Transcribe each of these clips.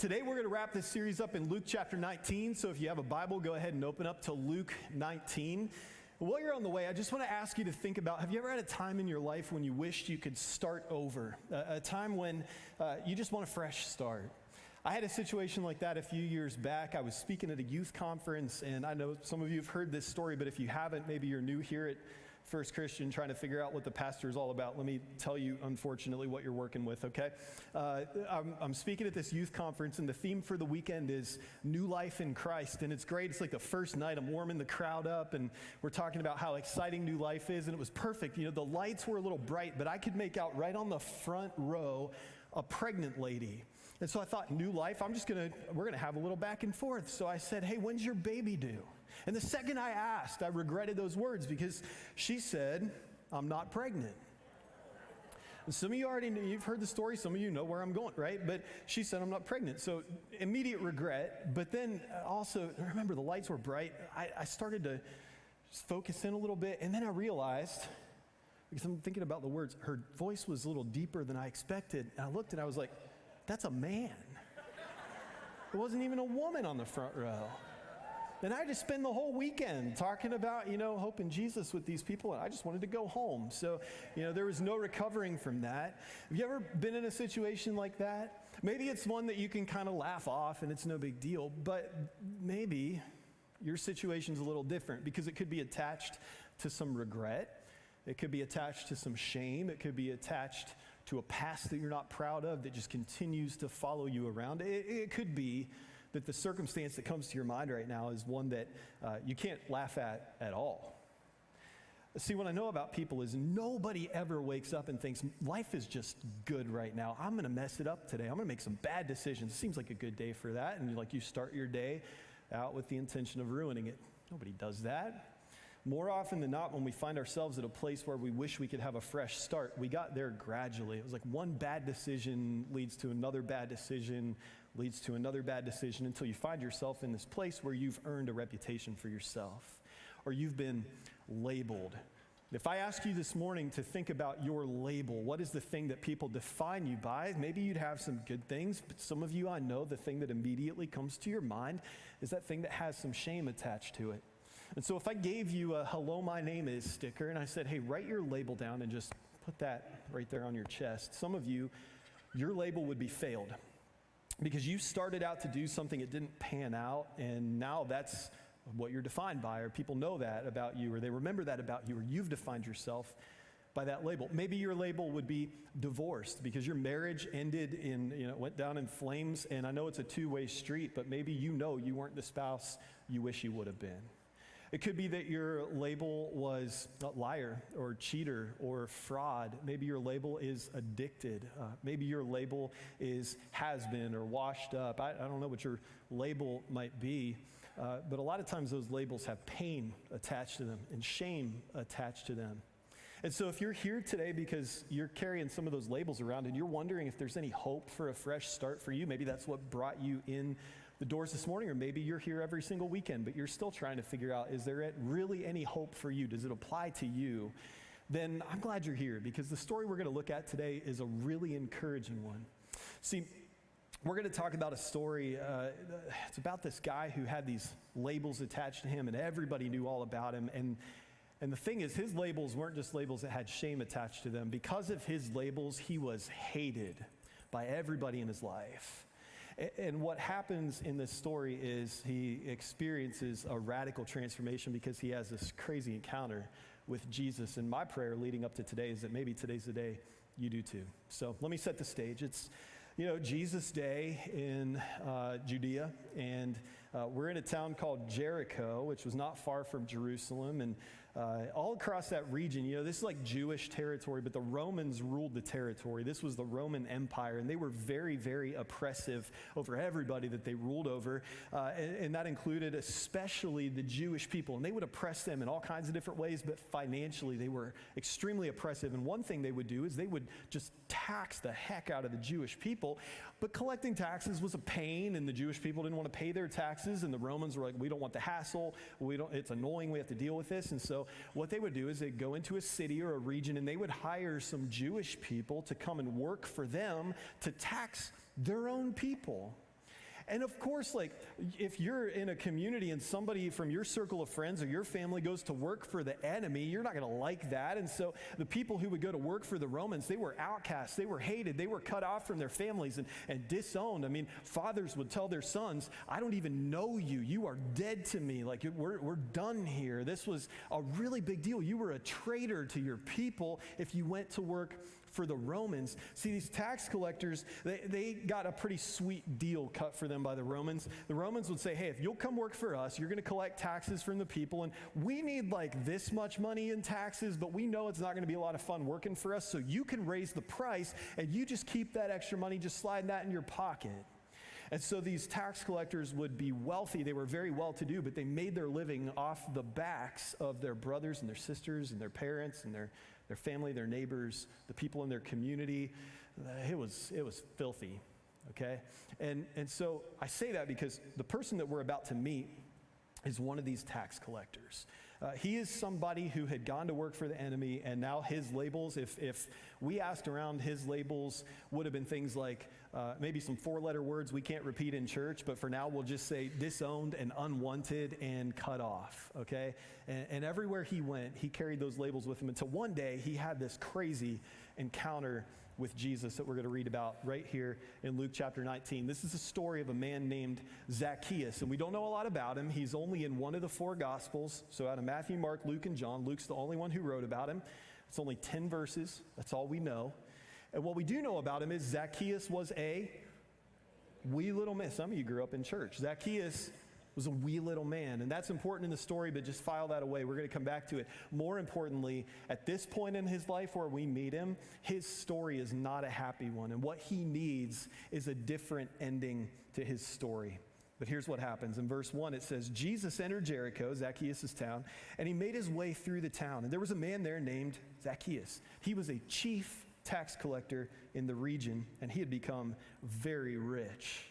Today we're going to wrap this series up in Luke chapter 19, so if you have a Bible, go ahead and open up to Luke 19. While you're on the way, I just want to ask you to think about, have you ever had a time in your life when you wished you could start over? A time when you just want a fresh start? I had a situation like that a few years back. I was speaking at a youth conference, and I know some of you have heard this story, but if you haven't, maybe you're new here at First Christian trying to figure out what the pastor is all about. Let me tell you, unfortunately, what you're working with, okay? I'm speaking at this youth conference, and the theme for the weekend is New Life in Christ, and it's great. It's like the first night. I'm warming the crowd up, and we're talking about how exciting new life is, and it was perfect. You know, the lights were a little bright, but I could make out right on the front row a pregnant lady. And so I thought, new life, we're gonna have a little back and forth. So I said, hey, when's your baby due? And the second I asked, I regretted those words because she said, I'm not pregnant. And some of you already know, you've heard the story, some of you know where I'm going, right? But she said, I'm not pregnant. So immediate regret, but then also, remember the lights were bright. I started to just focus in a little bit, and then I realized, because I'm thinking about the words, her voice was a little deeper than I expected. And I looked and I was like, that's a man. There wasn't even a woman on the front row. And I just spent the whole weekend talking about, hope in Jesus with these people, and I just wanted to go home. So, there was no recovering from that. Have you ever been in a situation like that? Maybe it's one that you can kind of laugh off and it's no big deal, but maybe your situation's a little different because it could be attached to some regret. It could be attached to some shame. It could be attached to a past that you're not proud of that just continues to follow you around. It could be that the circumstance that comes to your mind right now is one that you can't laugh at all. See, what I know about people is nobody ever wakes up and thinks, life is just good right now. I'm going to mess it up today. I'm going to make some bad decisions. It seems like a good day for that. And you start your day out with the intention of ruining it. Nobody does that. More often than not, when we find ourselves at a place where we wish we could have a fresh start, we got there gradually. It was like one bad decision leads to another bad decision, leads to another bad decision, until you find yourself in this place where you've earned a reputation for yourself, or you've been labeled. If I ask you this morning to think about your label, what is the thing that people define you by? Maybe you'd have some good things, but some of you, I know, the thing that immediately comes to your mind is that thing that has some shame attached to it. And so if I gave you a hello, my name is sticker, and I said, hey, write your label down and just put that right there on your chest, some of you, your label would be failed because you started out to do something, it didn't pan out, and now that's what you're defined by, or people know that about you, or they remember that about you, or you've defined yourself by that label. Maybe your label would be divorced because your marriage ended went down in flames, and I know it's a two-way street, but maybe you weren't the spouse you wish you would have been. It could be that your label was a liar or cheater or fraud. Maybe your label is addicted. Maybe your label is has been or washed up. I don't know what your label might be, but a lot of times those labels have pain attached to them and shame attached to them. And so if you're here today because you're carrying some of those labels around and you're wondering if there's any hope for a fresh start for you, maybe that's what brought you in the doors this morning, or maybe you're here every single weekend, but you're still trying to figure out, is there really any hope for you? Does it apply to you? Then I'm glad you're here, because the story we're going to look at today is a really encouraging one. See, we're going to talk about a story. It's about this guy who had these labels attached to him, and everybody knew all about him. And the thing is, his labels weren't just labels that had shame attached to them. Because of his labels, he was hated by everybody in his life. And what happens in this story is he experiences a radical transformation because he has this crazy encounter with Jesus. And my prayer leading up to today is that maybe today's the day you do too. So let me set the stage. It's, Jesus' day in Judea, and we're in a town called Jericho, which was not far from Jerusalem, and all across that region, this is like Jewish territory, but the Romans ruled the territory. This was the Roman Empire, and they were very, very oppressive over everybody that they ruled over, and that included especially the Jewish people, and they would oppress them in all kinds of different ways, but financially they were extremely oppressive, and one thing they would do is they would just tax the heck out of the Jewish people, but collecting taxes was a pain, and the Jewish people didn't want to pay their taxes, and the Romans were like, we don't want the hassle, it's annoying, we have to deal with this. And so what they would do is they'd go into a city or a region, and they would hire some Jewish people to come and work for them to tax their own people. And of course, like, if you're in a community and somebody from your circle of friends or your family goes to work for the enemy, you're not going to like that. And so the people who would go to work for the Romans, they were outcasts, they were hated, they were cut off from their families and disowned. I mean, fathers would tell their sons, I don't even know you. You are dead to me. Like, we're done here. This was a really big deal. You were a traitor to your people if you went to work for the Romans. See, these tax collectors, they got a pretty sweet deal cut for them by the Romans. The Romans would say, hey, if you'll come work for us, you're going to collect taxes from the people, and we need like this much money in taxes, but we know it's not going to be a lot of fun working for us, so you can raise the price, and you just keep that extra money, just slide that in your pocket. And so these tax collectors would be wealthy. They were very well-to-do, but they made their living off the backs of their brothers and their sisters and their parents and their family, their neighbors, the people in their community. It was filthy, okay? And so I say that because the person that we're about to meet is one of these tax collectors. He is somebody who had gone to work for the enemy, and now his labels, if we asked around, his labels would have been things like maybe some four-letter words we can't repeat in church, but for now we'll just say disowned and unwanted and cut off, okay? And everywhere he went, he carried those labels with him until one day he had this crazy encounter with Jesus that we're going to read about right here in Luke chapter 19. This is a story of a man named Zacchaeus, and we don't know a lot about him. He's only in one of the four Gospels. So out of Matthew, Mark, Luke, and John, Luke's the only one who wrote about him. It's only 10 verses. That's all we know. And what we do know about him is Zacchaeus was a wee little man. Some of you grew up in church. Zacchaeus was a wee little man, and that's important in the story, but just file that away. We're going to come back to it. More importantly, at this point in his life where we meet him, his story is not a happy one, and what he needs is a different ending to his story. But here's what happens. In verse 1, it says, Jesus entered Jericho, Zacchaeus' town, and he made his way through the town. And there was a man there named Zacchaeus. He was a chief tax collector in the region, and he had become very rich.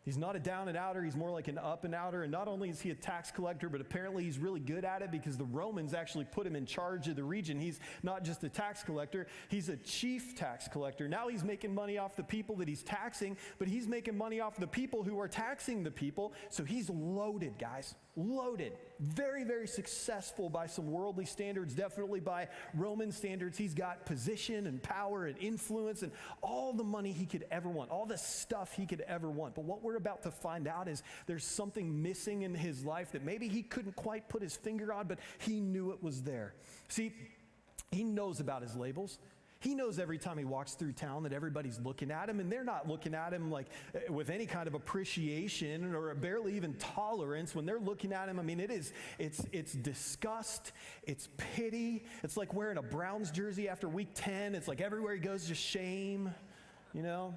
He's not a down and outer, he's more like an up and outer. And not only is he a tax collector, but apparently he's really good at it because the Romans actually put him in charge of the region. He's not just a tax collector, he's a chief tax collector. Now he's making money off the people that he's taxing, but he's making money off the people who are taxing the people. So he's loaded, guys, loaded. Very, very successful by some worldly standards, definitely by Roman standards. He's got position and power and influence and all the money he could ever want, all the stuff he could ever want. But what we're about to find out is there's something missing in his life that maybe he couldn't quite put his finger on, but he knew it was there. See, he knows about his labels. He knows every time he walks through town that everybody's looking at him, and they're not looking at him like with any kind of appreciation or barely even tolerance. When they're looking at him, I mean, it's disgust, it's pity. It's like wearing a Browns jersey after week 10. It's like everywhere he goes, just shame, you know?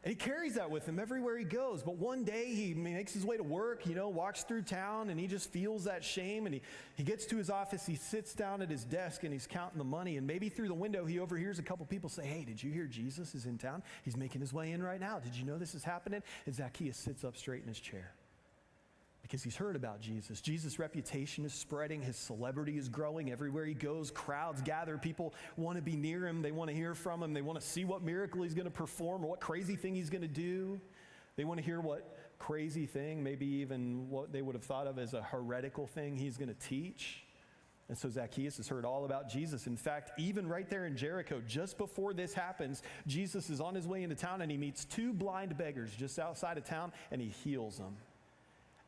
And he carries that with him everywhere he goes. But one day he makes his way to work, walks through town, and he just feels that shame. And he gets to his office, he sits down at his desk, and he's counting the money. And maybe through the window, he overhears a couple people say, hey, did you hear Jesus is in town? He's making his way in right now. Did you know this is happening? And Zacchaeus sits up straight in his chair because he's heard about Jesus. Jesus' reputation is spreading. His celebrity is growing. Everywhere he goes, crowds gather. People want to be near him. They want to hear from him. They want to see what miracle he's going to perform or what crazy thing he's going to do. They want to hear what crazy thing, maybe even what they would have thought of as a heretical thing he's going to teach. And so Zacchaeus has heard all about Jesus. In fact, even right there in Jericho, just before this happens, Jesus is on his way into town and he meets two blind beggars just outside of town and he heals them.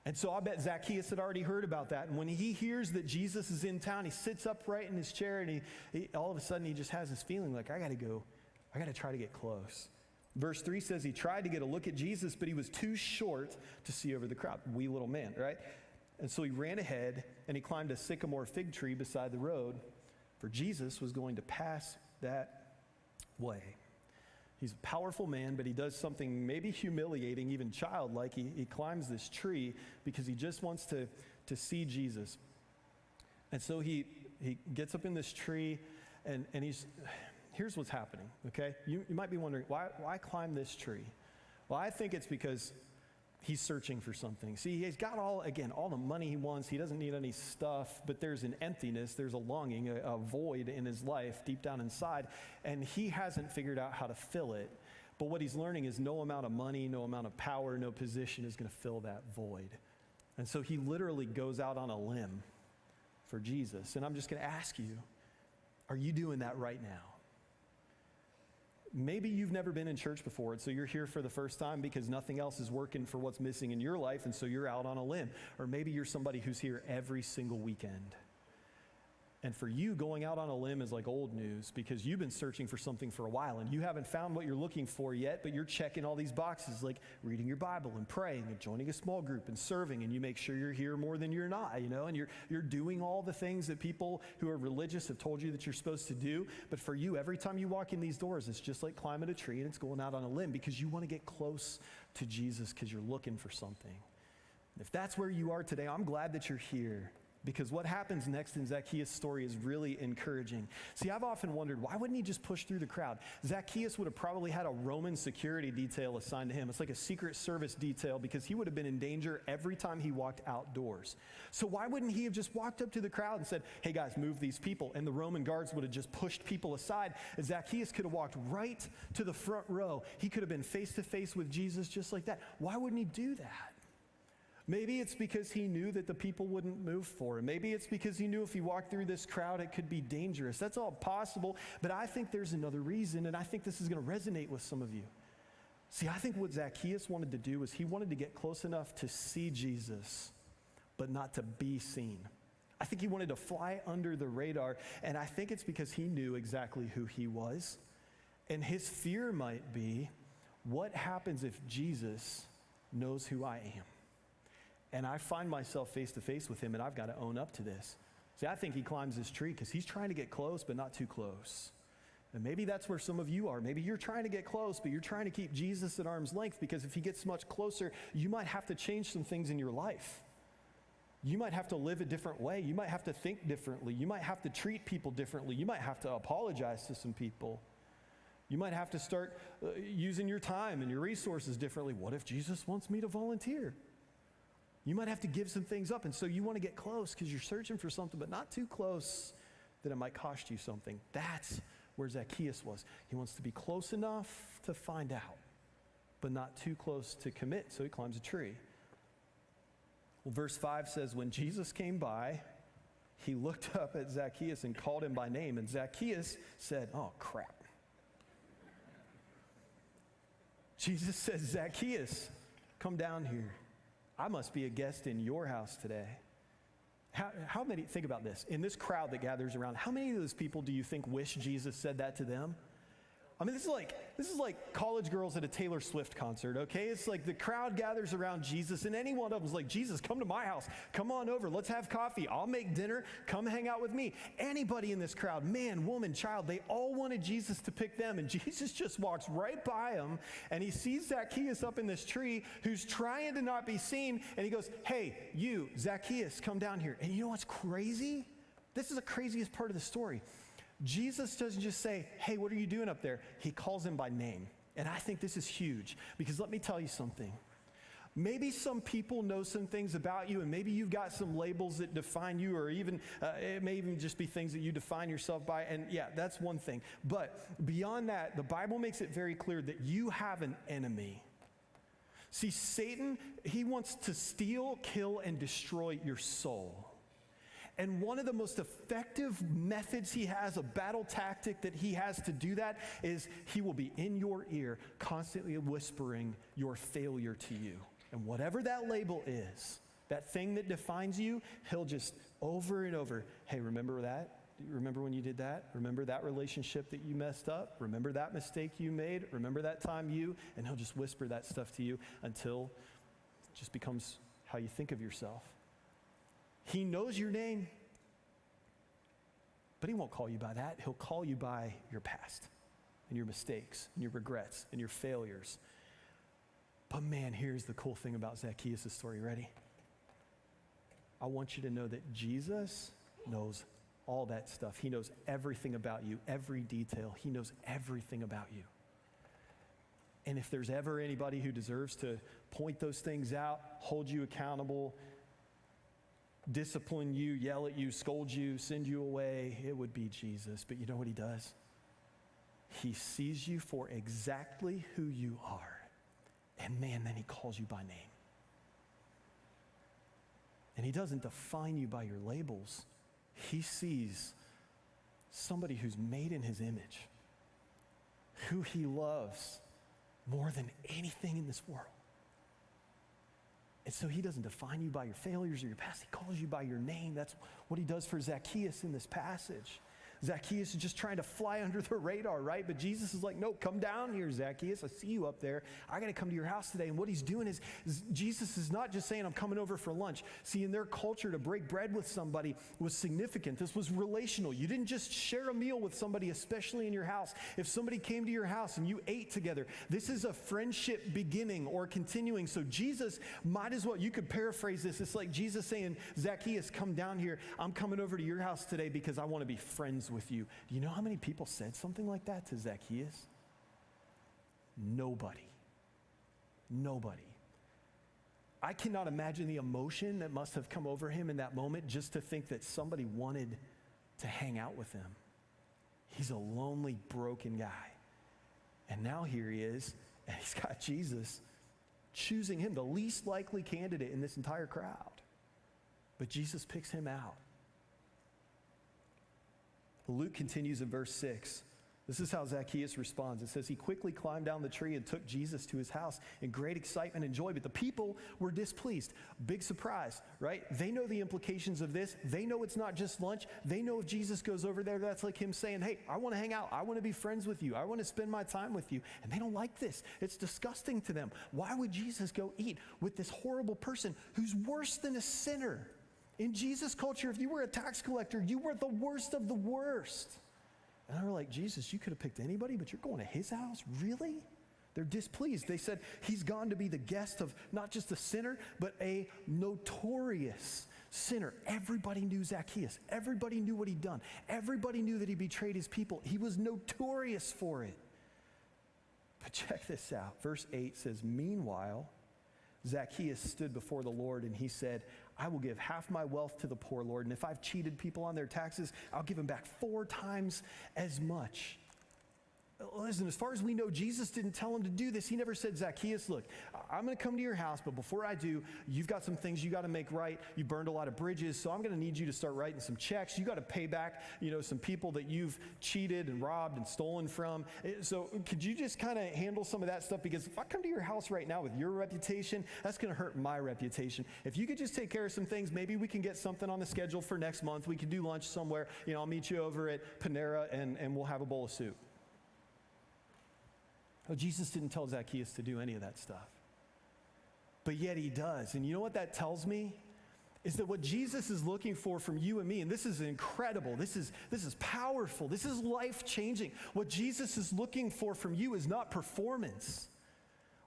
And so I bet Zacchaeus had already heard about that. And when he hears that Jesus is in town, he sits upright in his chair and he all of a sudden he just has this feeling like, I got to try to get close. Verse 3 says he tried to get a look at Jesus, but he was too short to see over the crowd. Wee little man, right? And so he ran ahead and he climbed a sycamore fig tree beside the road, for Jesus was going to pass that way. He's a powerful man, but he does something maybe humiliating, even childlike. He climbs this tree because he just wants to see Jesus. And so he gets up in this tree, and here's what's happening, okay? You might be wondering, why climb this tree? Well, I think it's because he's searching for something. See, he's got all the money he wants. He doesn't need any stuff, but there's an emptiness, there's a longing, a void in his life deep down inside, and he hasn't figured out how to fill it. But what he's learning is no amount of money, no amount of power, no position is going to fill that void. And so he literally goes out on a limb for Jesus. And I'm just going to ask you, are you doing that right now? Maybe you've never been in church before, and so you're here for the first time because nothing else is working for what's missing in your life, and so you're out on a limb. Or maybe you're somebody who's here every single weekend. And for you, going out on a limb is like old news because you've been searching for something for a while and you haven't found what you're looking for yet, but you're checking all these boxes like reading your Bible and praying and joining a small group and serving, and you make sure you're here more than you're not, and you're doing all the things that people who are religious have told you that you're supposed to do. But for you, every time you walk in these doors, it's just like climbing a tree and it's going out on a limb because you want to get close to Jesus because you're looking for something. If that's where you are today, I'm glad that you're here. Because what happens next in Zacchaeus' story is really encouraging. See, I've often wondered, why wouldn't he just push through the crowd? Zacchaeus would have probably had a Roman security detail assigned to him. It's like a Secret Service detail because he would have been in danger every time he walked outdoors. So why wouldn't he have just walked up to the crowd and said, hey guys, move these people? And the Roman guards would have just pushed people aside. And Zacchaeus could have walked right to the front row. He could have been face to face with Jesus just like that. Why wouldn't he do that? Maybe it's because he knew that the people wouldn't move for him. Maybe it's because he knew if he walked through this crowd, it could be dangerous. That's all possible, but I think there's another reason, and I think this is going to resonate with some of you. See, I think what Zacchaeus wanted to do is he wanted to get close enough to see Jesus, but not to be seen. I think he wanted to fly under the radar, and I think it's because he knew exactly who he was. And his fear might be, what happens if Jesus knows who I am? And I find myself face to face with him, and I've got to own up to this. See, I think he climbs this tree because he's trying to get close, but not too close. And maybe that's where some of you are. Maybe you're trying to get close, but you're trying to keep Jesus at arm's length because if he gets much closer, you might have to change some things in your life. You might have to live a different way. You might have to think differently. You might have to treat people differently. You might have to apologize to some people. You might have to start using your time and your resources differently. What if Jesus wants me to volunteer? You might have to give some things up, and so you want to get close because you're searching for something, but not too close that it might cost you something. That's where Zacchaeus was. He wants to be close enough to find out, but not too close to commit, so he climbs a tree. Well, verse 5 says, when Jesus came by, he looked up at Zacchaeus and called him by name, and Zacchaeus said, oh, crap. Jesus says, Zacchaeus, come down here. I must be a guest in your house today. How many, think about this, in this crowd that gathers around, how many of those people do you think wish Jesus said that to them? I mean, this is like college girls at a Taylor Swift concert, okay? It's like the crowd gathers around Jesus, and any one of them is like, Jesus, come to my house. Come on over. Let's have coffee. I'll make dinner. Come hang out with me. Anybody in this crowd, man, woman, child, they all wanted Jesus to pick them, and Jesus just walks right by them, and he sees Zacchaeus up in this tree who's trying to not be seen, and he goes, hey, you, Zacchaeus, come down here. And you know what's crazy? This is the craziest part of the story. Jesus doesn't just say, hey, what are you doing up there? He calls him by name. And I think this is huge because let me tell you something. Maybe some people know some things about you, and maybe you've got some labels that define you, or even it may even just be things that you define yourself by. And yeah, that's one thing. But beyond that, the Bible makes it very clear that you have an enemy. See, Satan, he wants to steal, kill, and destroy your soul. And one of the most effective methods he has, a battle tactic that he has to do that, is he will be in your ear, constantly whispering your failure to you. And whatever that label is, that thing that defines you, he'll just over and over, hey, remember that? Remember when you did that? Remember that relationship that you messed up? Remember that mistake you made? Remember that time you? And he'll just whisper that stuff to you until it just becomes how you think of yourself. He knows your name, but he won't call you by that. He'll call you by your past and your mistakes and your regrets and your failures. But man, here's the cool thing about Zacchaeus' story. Ready? I want you to know that Jesus knows all that stuff. He knows everything about you, every detail. He knows everything about you. And if there's ever anybody who deserves to point those things out, hold you accountable, discipline you, yell at you, scold you, send you away, it would be Jesus. But you know what he does? He sees you for exactly who you are. And man, then he calls you by name. And he doesn't define you by your labels. He sees somebody who's made in his image, who he loves more than anything in this world. And so he doesn't define you by your failures or your past. He calls you by your name. That's what he does for Zacchaeus in this passage. Zacchaeus is just trying to fly under the radar, right? But Jesus is like, no, come down here, Zacchaeus. I see you up there. I got to come to your house today. And what he's doing is Jesus is not just saying, I'm coming over for lunch. See, in their culture, to break bread with somebody was significant. This was relational. You didn't just share a meal with somebody, especially in your house. If somebody came to your house and you ate together, this is a friendship beginning or continuing. So Jesus might as well, you could paraphrase this. It's like Jesus saying, Zacchaeus, come down here. I'm coming over to your house today because I want to be friends with you. Do you know how many people said something like that to Zacchaeus? Nobody. I cannot imagine the emotion that must have come over him in that moment just to think that somebody wanted to hang out with him. He's a lonely, broken guy. And now here he is, and he's got Jesus choosing him, the least likely candidate in this entire crowd. But Jesus picks him out. Luke continues in verse 6. This is how Zacchaeus responds. It says, he quickly climbed down the tree and took Jesus to his house in great excitement and joy. But the people were displeased. Big surprise, right? They know the implications of this. They know it's not just lunch. They know if Jesus goes over there, that's like him saying, hey, I want to hang out. I want to be friends with you. I want to spend my time with you. And they don't like this. It's disgusting to them. Why would Jesus go eat with this horrible person who's worse than a sinner? In Jesus' culture, if you were a tax collector, you were the worst of the worst. And they were like, Jesus, you could have picked anybody, but you're going to his house? Really? They're displeased. They said, he's gone to be the guest of not just a sinner, but a notorious sinner. Everybody knew Zacchaeus. Everybody knew what he'd done. Everybody knew that he betrayed his people. He was notorious for it. But check this out. Verse 8 says, meanwhile, Zacchaeus stood before the Lord and he said, I will give half my wealth to the poor, Lord, and if I've cheated people on their taxes, I'll give them back 4 times as much. Listen, as far as we know, Jesus didn't tell him to do this. He never said, Zacchaeus, look, I'm going to come to your house, but before I do, you've got some things you got to make right. You burned a lot of bridges, so I'm going to need you to start writing some checks. You got to pay back, some people that you've cheated and robbed and stolen from. So could you just kind of handle some of that stuff? Because if I come to your house right now with your reputation, that's going to hurt my reputation. If you could just take care of some things, maybe we can get something on the schedule for next month. We could do lunch somewhere. I'll meet you over at Panera and we'll have a bowl of soup. Oh, Jesus didn't tell Zacchaeus to do any of that stuff. But yet he does. And you know what that tells me? Is that what Jesus is looking for from you and me, and this is incredible, this is powerful, this is life-changing. What Jesus is looking for from you is not performance.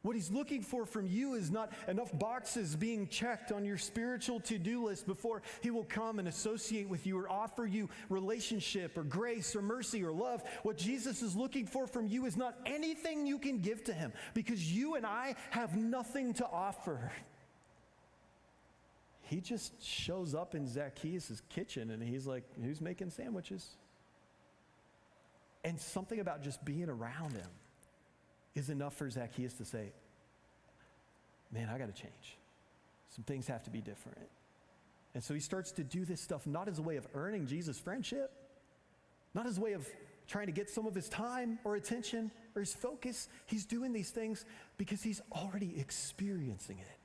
What he's looking for from you is not enough boxes being checked on your spiritual to-do list before he will come and associate with you or offer you relationship or grace or mercy or love. What Jesus is looking for from you is not anything you can give to him, because you and I have nothing to offer. He just shows up in Zacchaeus' kitchen and he's like, who's making sandwiches? And something about just being around him is enough for Zacchaeus to say, man, I got to change. Some things have to be different. And so he starts to do this stuff not as a way of earning Jesus' friendship, not as a way of trying to get some of his time or attention or his focus. He's doing these things because he's already experiencing it.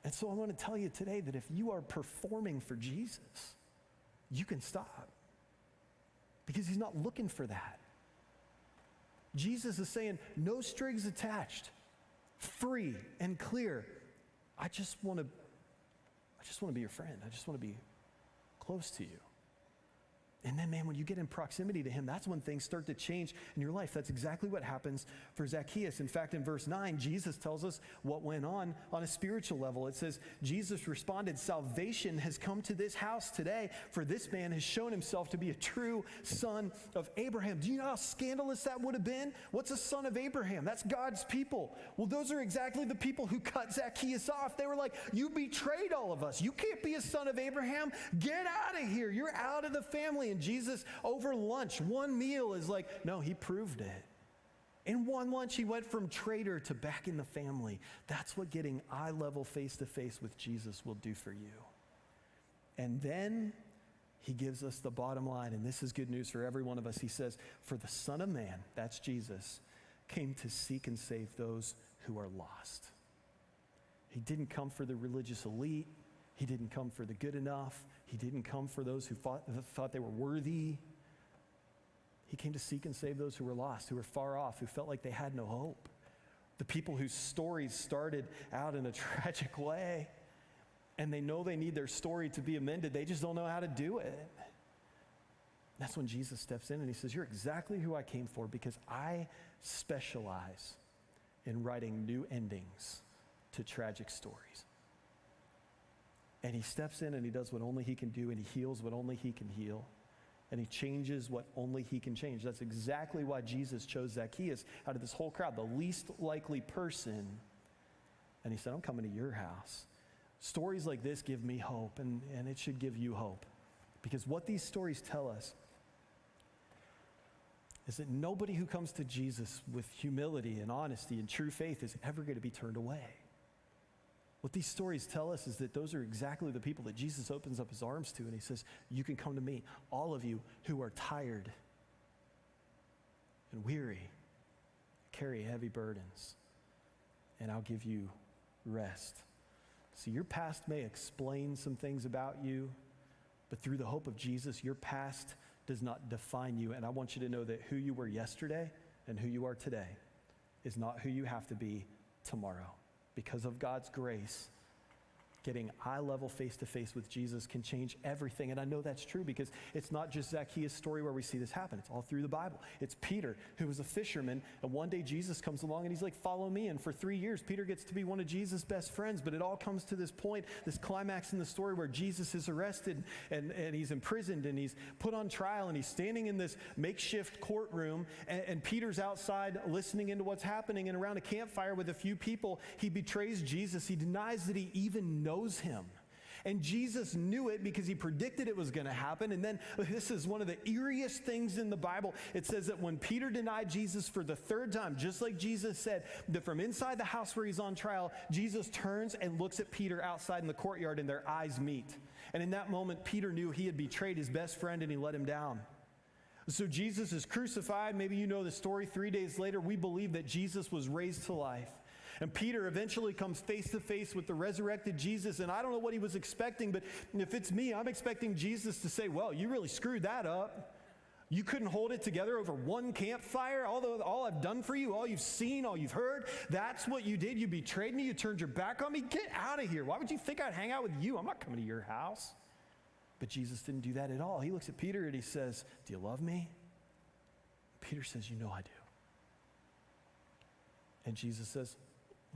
And so I want to tell you today that if you are performing for Jesus, you can stop, because he's not looking for that. Jesus is saying, no strings attached, free and clear. I just want to be your friend. I just want to be close to you. And then, man, when you get in proximity to him, that's when things start to change in your life. That's exactly what happens for Zacchaeus. In fact, in verse 9, Jesus tells us what went on a spiritual level. It says, Jesus responded, salvation has come to this house today, for this man has shown himself to be a true son of Abraham. Do you know how scandalous that would have been? What's a son of Abraham? That's God's people. Well, those are exactly the people who cut Zacchaeus off. They were like, you betrayed all of us. You can't be a son of Abraham. Get out of here. You're out of the family. And Jesus, over lunch, one meal is like, no, he proved it. In one lunch, he went from traitor to back in the family. That's what getting eye level, face to face with Jesus will do for you. And then he gives us the bottom line, and this is good news for every one of us. He says, for the Son of Man, that's Jesus, came to seek and save those who are lost. He didn't come for the religious elite. He didn't come for the good enough. He didn't come for those who thought they were worthy. He came to seek and save those who were lost, who were far off, who felt like they had no hope. The people whose stories started out in a tragic way, and they know they need their story to be amended. They just don't know how to do it. That's when Jesus steps in and he says, you're exactly who I came for, because I specialize in writing new endings to tragic stories. And he steps in and he does what only he can do, and he heals what only he can heal. And he changes what only he can change. That's exactly why Jesus chose Zacchaeus out of this whole crowd, the least likely person. And he said, I'm coming to your house. Stories like this give me hope, and it should give you hope. Because what these stories tell us is that nobody who comes to Jesus with humility and honesty and true faith is ever going to be turned away. What these stories tell us is that those are exactly the people that Jesus opens up his arms to, and he says, you can come to me, all of you who are tired and weary, carry heavy burdens, and I'll give you rest. See, your past may explain some things about you, but through the hope of Jesus, your past does not define you. And I want you to know that who you were yesterday and who you are today is not who you have to be tomorrow. Because of God's grace, getting eye level face to face with Jesus can change everything. And I know that's true because it's not just Zacchaeus' story where we see this happen. It's all through the Bible. It's Peter, who was a fisherman, and one day Jesus comes along and he's like, follow me. And for 3 years, Peter gets to be one of Jesus' best friends. But it all comes to this point, this climax in the story where Jesus is arrested and he's imprisoned and he's put on trial and he's standing in this makeshift courtroom, and Peter's outside listening into what's happening, and around a campfire with a few people, he betrays Jesus. He denies that he even knows him. And Jesus knew it because he predicted it was going to happen. And then this is one of the eeriest things in the Bible. It says that when Peter denied Jesus for the third time, just like Jesus said, that from inside the house where he's on trial, Jesus turns and looks at Peter outside in the courtyard, and their eyes meet. And in that moment, Peter knew he had betrayed his best friend and he let him down. So Jesus is crucified. Maybe you know the story. 3 days later, we believe that Jesus was raised to life. And Peter eventually comes face to face with the resurrected Jesus. And I don't know what he was expecting, but if it's me, I'm expecting Jesus to say, well, you really screwed that up. You couldn't hold it together over one campfire. All I've done for you, all you've seen, all you've heard, that's what you did. You betrayed me. You turned your back on me. Get out of here. Why would you think I'd hang out with you? I'm not coming to your house. But Jesus didn't do that at all. He looks at Peter and he says, do you love me? Peter says, you know I do. And Jesus says,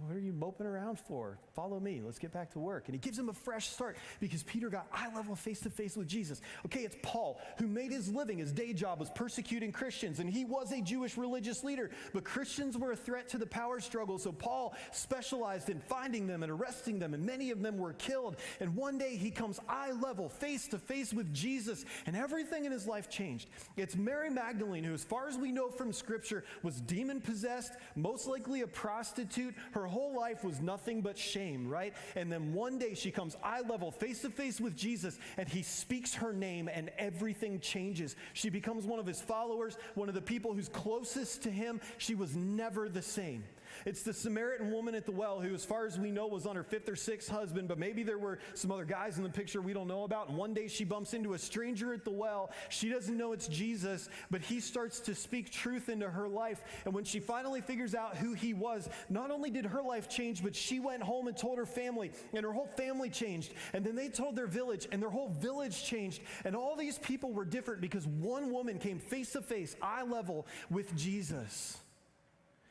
what are you moping around for? Follow me. Let's get back to work. And he gives him a fresh start because Peter got eye level face to face with Jesus. Okay, it's Paul, who made his living, his day job was persecuting Christians, and he was a Jewish religious leader, but Christians were a threat to the power struggle, so Paul specialized in finding them and arresting them, and many of them were killed. And one day he comes eye level face to face with Jesus, and everything in his life changed. It's Mary Magdalene, who, as far as we know from Scripture, was demon possessed, most likely a prostitute. Her whole life was nothing but shame, right? And then one day she comes eye level, face to face with Jesus, and he speaks her name, and everything changes. She becomes one of his followers, one of the people who's closest to him. She was never the same. It's the Samaritan woman at the well who, as far as we know, was on her 5th or 6th husband, but maybe there were some other guys in the picture we don't know about. And one day she bumps into a stranger at the well. She doesn't know it's Jesus, but he starts to speak truth into her life. And when she finally figures out who he was, not only did her life change, but she went home and told her family, and her whole family changed. And then they told their village, and their whole village changed. And all these people were different because one woman came face to face, eye level, with Jesus.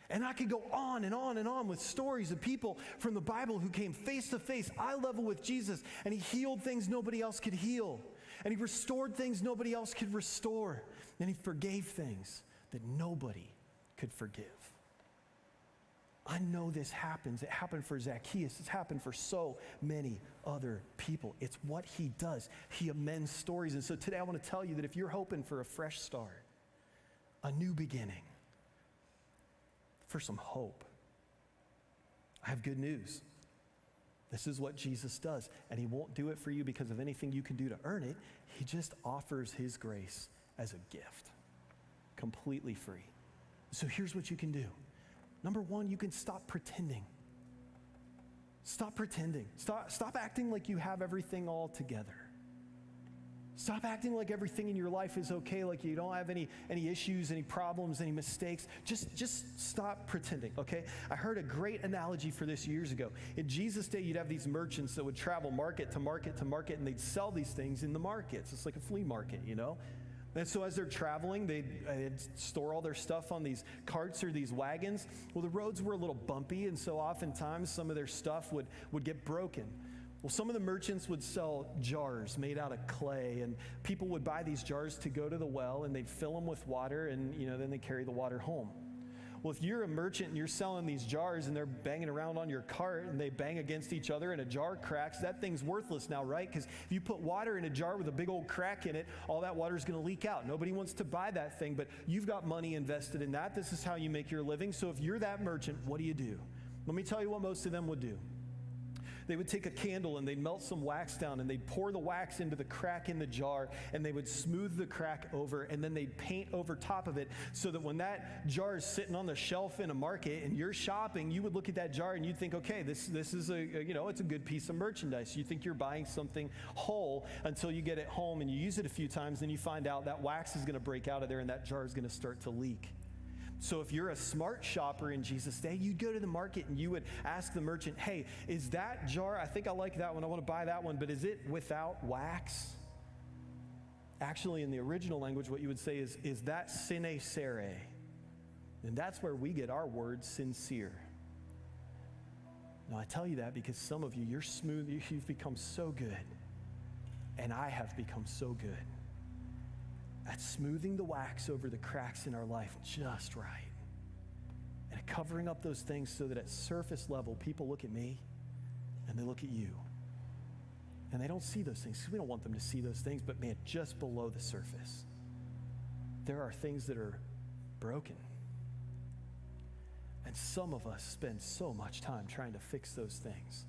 And I could go on and on and on with stories of people from the Bible who came face to face, eye level with Jesus, and he healed things nobody else could heal. And he restored things nobody else could restore. And he forgave things that nobody could forgive. I know this happens. It happened for Zacchaeus. It's happened for so many other people. It's what he does. He amends stories. And so today I want to tell you that if you're hoping for a fresh start, a new beginning, for some hope, I have good news. This is what Jesus does. And he won't do it for you because of anything you can do to earn it. He just offers his grace as a gift, completely free. So here's what you can do. Number one, you can stop pretending. Stop pretending. Stop acting like you have everything all together. Stop acting like everything in your life is okay, like you don't have any issues, any problems, any mistakes. Just stop pretending, okay? I heard a great analogy for this years ago. In Jesus' day, you'd have these merchants that would travel market to market to market, and they'd sell these things in the markets. It's like a flea market, you know? And so as they're traveling, they'd store all their stuff on these carts or these wagons. Well, the roads were a little bumpy, and so oftentimes some of their stuff would get broken. Well, some of the merchants would sell jars made out of clay, and people would buy these jars to go to the well, and they'd fill them with water, and then they carry the water home. Well, if you're a merchant and you're selling these jars and they're banging around on your cart and they bang against each other and a jar cracks, that thing's worthless now, right? Because if you put water in a jar with a big old crack in it, all that water is going to leak out. Nobody wants to buy that thing, but you've got money invested in that. This is how you make your living. So if you're that merchant, what do? Let me tell you what most of them would do. They would take a candle and they'd melt some wax down and they'd pour the wax into the crack in the jar and they would smooth the crack over and then they'd paint over top of it so that when that jar is sitting on the shelf in a market and you're shopping, you would look at that jar and you'd think, okay, this is it's a good piece of merchandise. You think you're buying something whole until you get it home and you use it a few times and you find out that wax is going to break out of there and that jar is going to start to leak. So if you're a smart shopper in Jesus' day, you'd go to the market and you would ask the merchant, hey, is that jar, I think I like that one, I want to buy that one, but is it without wax? Actually, in the original language, what you would say is that sine cere? And that's where we get our word sincere. Now, I tell you that because some of you, you're smooth, you've become so good, and I have become so good at smoothing the wax over the cracks in our life just right. And at covering up those things so that at surface level, people look at me and they look at you. And they don't see those things because we don't want them to see those things, but man, just below the surface, there are things that are broken. And some of us spend so much time trying to fix those things.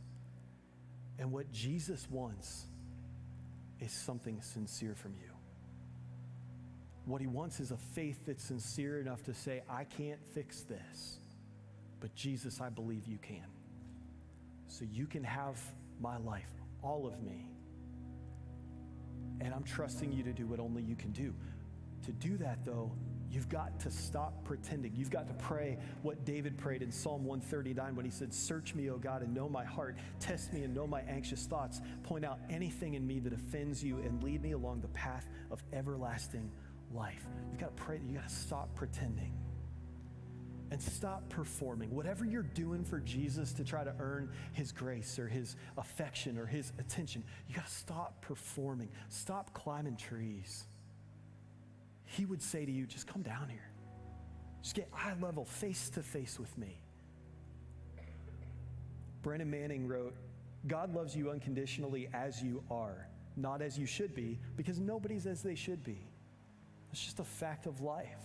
And what Jesus wants is something sincere from you. What he wants is a faith that's sincere enough to say, I can't fix this, but Jesus, I believe you can. So you can have my life, all of me. And I'm trusting you to do what only you can do. To do that, though, you've got to stop pretending. You've got to pray what David prayed in Psalm 139 when he said, search me, O God, and know my heart. Test me and know my anxious thoughts. Point out anything in me that offends you and lead me along the path of everlasting life. You've got to pray that you got to stop pretending and stop performing. Whatever you're doing for Jesus to try to earn his grace or his affection or his attention, you got to stop performing. Stop climbing trees. He would say to you, just come down here. Just get eye level, face to face with me. Brennan Manning wrote, God loves you unconditionally as you are, not as you should be, because nobody's as they should be. It's just a fact of life.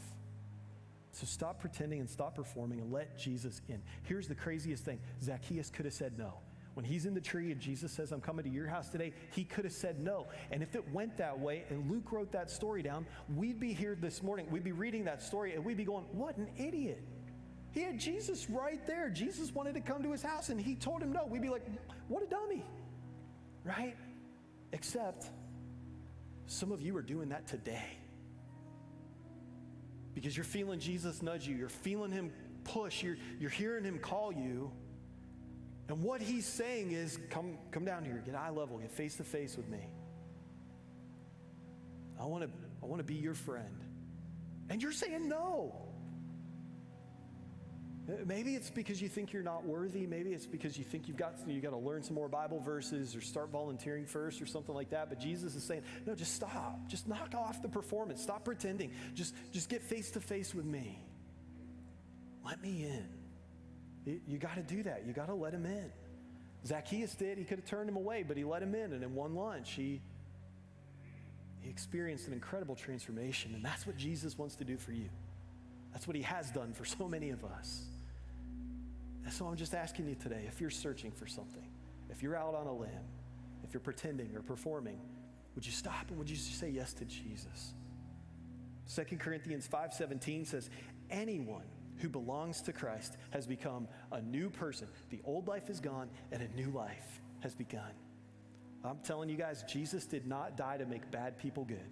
So stop pretending and stop performing and let Jesus in. Here's the craziest thing. Zacchaeus could have said no. When he's in the tree and Jesus says, I'm coming to your house today, he could have said no. And if it went that way, and Luke wrote that story down, we'd be here this morning, we'd be reading that story, and we'd be going, what an idiot. He had Jesus right there. Jesus wanted to come to his house, and he told him no. We'd be like, what a dummy, right? Except some of you are doing that today. Because you're feeling Jesus nudge you. You're feeling him push. You're hearing him call you. And what he's saying is, come down here. Get eye level. Get face to face with me. I want to be your friend. And you're saying no. Maybe it's because you think you're not worthy. Maybe it's because you think you got to learn some more Bible verses or start volunteering first or something like that. But Jesus is saying, no, just stop. Just knock off the performance. Stop pretending. Just get face to face with me. Let me in. You got to do that. You got to let him in. Zacchaeus did. He could have turned him away, but he let him in. And in one lunch, he experienced an incredible transformation. And that's what Jesus wants to do for you. That's what he has done for so many of us. And so I'm just asking you today, if you're searching for something, if you're out on a limb, if you're pretending or performing, would you stop and would you say yes to Jesus? 2 Corinthians 5:17 says, anyone who belongs to Christ has become a new person. The old life is gone and a new life has begun. I'm telling you guys, Jesus did not die to make bad people good.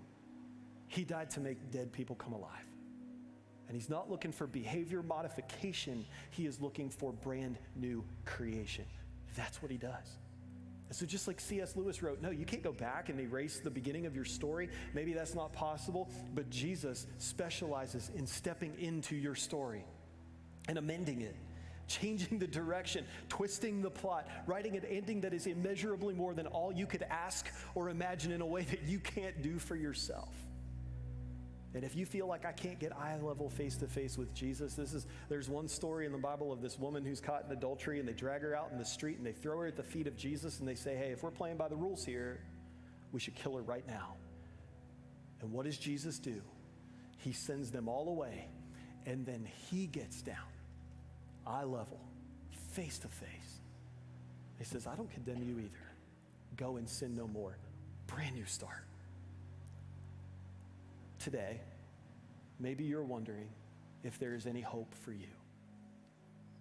He died to make dead people come alive. And he's not looking for behavior modification. He is looking for brand new creation. That's what he does. And so just like C.S. Lewis wrote, no, you can't go back and erase the beginning of your story. Maybe that's not possible, but Jesus specializes in stepping into your story and amending it, changing the direction, twisting the plot, writing an ending that is immeasurably more than all you could ask or imagine in a way that you can't do for yourself. And if you feel like I can't get eye level face to face with Jesus, there's one story in the Bible of this woman who's caught in adultery, and they drag her out in the street and they throw her at the feet of Jesus and they say, hey, if we're playing by the rules here, we should kill her right now. And what does Jesus do? He sends them all away, and then he gets down, eye level, face to face. He says, I don't condemn you either. Go and sin no more. Brand new start. Today, maybe you're wondering if there is any hope for you.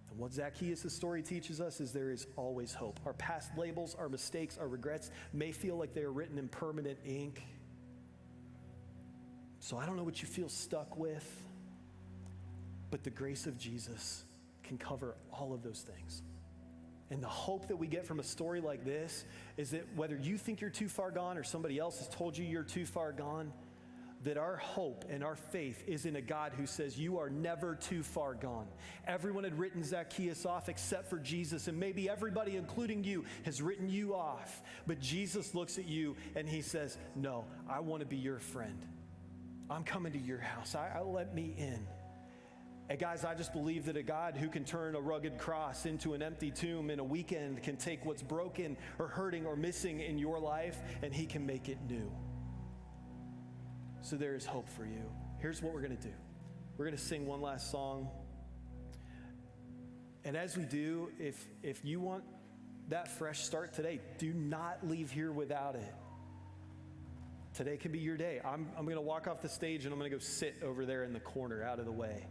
And what Zacchaeus' story teaches us is there is always hope. Our past labels, our mistakes, our regrets may feel like they are written in permanent ink. So I don't know what you feel stuck with, but the grace of Jesus can cover all of those things. And the hope that we get from a story like this is that whether you think you're too far gone or somebody else has told you you're too far gone, that our hope and our faith is in a God who says you are never too far gone. Everyone had written Zacchaeus off except for Jesus, and maybe everybody, including you, has written you off. But Jesus looks at you and he says, no, I want to be your friend. I'm coming to your house. Let me in. And guys, I just believe that a God who can turn a rugged cross into an empty tomb in a weekend can take what's broken or hurting or missing in your life and he can make it new. So there is hope for you. Here's what we're going to do. We're going to sing one last song. And as we do, if you want that fresh start today, do not leave here without it. Today can be your day. I'm going to walk off the stage and I'm going to go sit over there in the corner out of the way.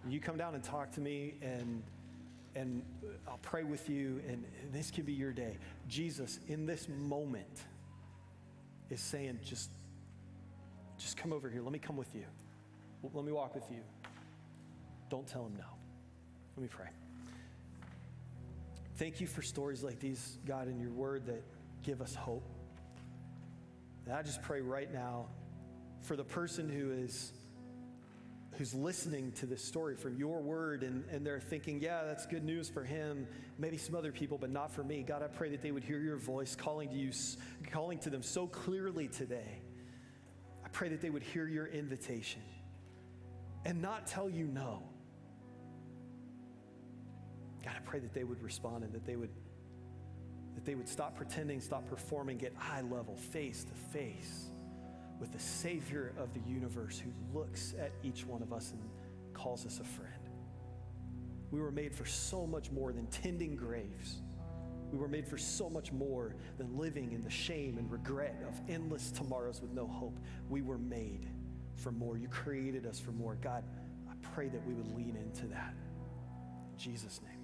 You come down and talk to me and I'll pray with you, and this can be your day. Jesus, in this moment, is saying, just come over here. Let me come with you. Let me walk with you. Don't tell him no. Let me pray. Thank you for stories like these, God, in your word that give us hope. And I just pray right now for the person who's listening to this story from your word and they're thinking, yeah, that's good news for him, maybe some other people, but not for me. God, I pray that they would hear your voice calling to them so clearly today. I pray that they would hear your invitation and not tell you no. God, I pray that they would respond and that they would stop pretending, stop performing, get eye level, face to face with the Savior of the universe who looks at each one of us and calls us a friend. We were made for so much more than tending graves. We were made for so much more than living in the shame and regret of endless tomorrows with no hope. We were made for more. You created us for more. God, I pray that we would lean into that. In Jesus' name.